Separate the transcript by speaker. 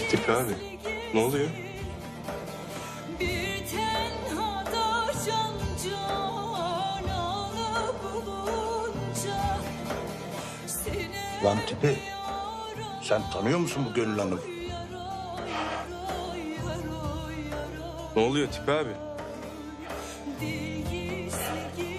Speaker 1: Tipi abi, ne oluyor?
Speaker 2: Bir tenhada canalı bulunca
Speaker 3: Lan Tipi, sen tanıyor musun bu Gönül Hanım?
Speaker 1: Ne oluyor Tipi abi?
Speaker 2: Değilse